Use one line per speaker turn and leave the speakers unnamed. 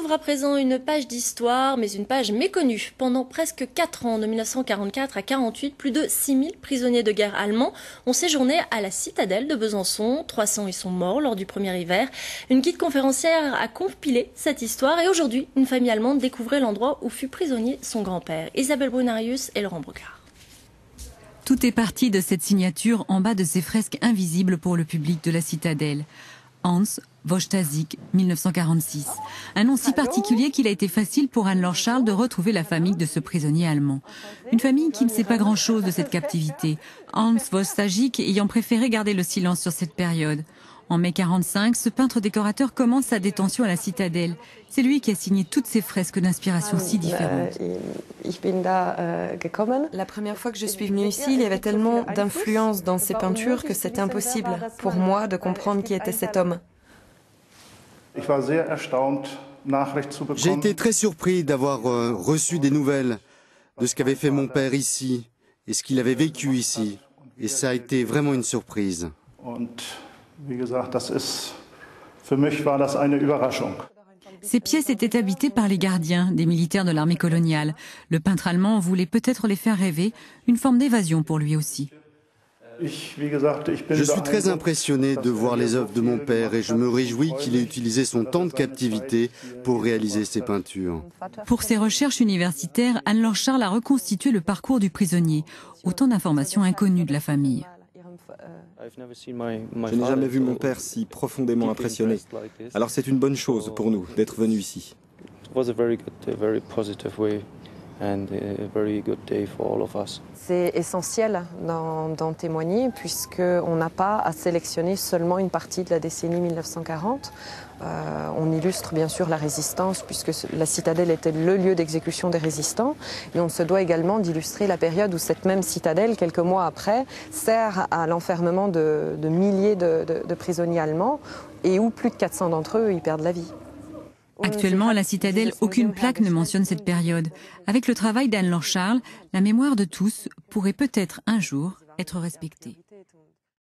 ouvre à présent une page d'histoire, mais une page méconnue. Pendant presque 4 ans, de 1944 à 1948, plus de 6000 prisonniers de guerre allemands ont séjourné à la citadelle de Besançon. 300 y sont morts lors du premier hiver. Une guide conférencière a compilé cette histoire et aujourd'hui, une famille allemande découvrait l'endroit où fut prisonnier son grand-père. Isabelle Brunarius et Laurent Brocard.
Tout est parti de cette signature en bas de ces fresques invisibles pour le public de la citadelle. Hans Wojtasik, 1946. Un nom si particulier qu'il a été facile pour Anne-Laure Charles de retrouver la famille de ce prisonnier allemand. Une famille qui ne sait pas grand-chose de cette captivité. Hans Wojtasik ayant préféré garder le silence sur cette période. En mai 1945, ce peintre décorateur commence sa détention à la citadelle. C'est lui qui a signé toutes ces fresques d'inspiration si différentes.
La première fois que je suis venue ici, il y avait tellement d'influence dans ces peintures que c'était impossible pour moi de comprendre qui était cet homme.
J'ai été très surpris d'avoir reçu des nouvelles de ce qu'avait fait mon père ici et ce qu'il avait vécu ici. Et ça a été vraiment une surprise.
Ces pièces étaient habitées par les gardiens, des militaires de l'armée coloniale. Le peintre allemand voulait peut-être les faire rêver, une forme d'évasion pour lui aussi.
Je suis très impressionné de voir les œuvres de mon père et je me réjouis qu'il ait utilisé son temps de captivité pour réaliser ces peintures.
Pour ses recherches universitaires, Anne-Laure Charles a reconstitué le parcours du prisonnier. Autant d'informations inconnues de la famille.
Je n'ai jamais vu mon père si profondément impressionné. Alors c'est une bonne chose pour nous d'être venus ici.
C'est essentiel d'en témoigner puisqu'on n'a pas à sélectionner seulement une partie de la décennie 1940. On illustre bien sûr la résistance puisque la citadelle était le lieu d'exécution des résistants et on se doit également d'illustrer la période où cette même citadelle, quelques mois après, sert à l'enfermement de milliers de prisonniers allemands et où plus de 400 d'entre eux y perdent la vie.
Actuellement, à la citadelle, aucune plaque ne mentionne cette période. Avec le travail d'Anne-Laure Charles, la mémoire de tous pourrait peut-être un jour être respectée.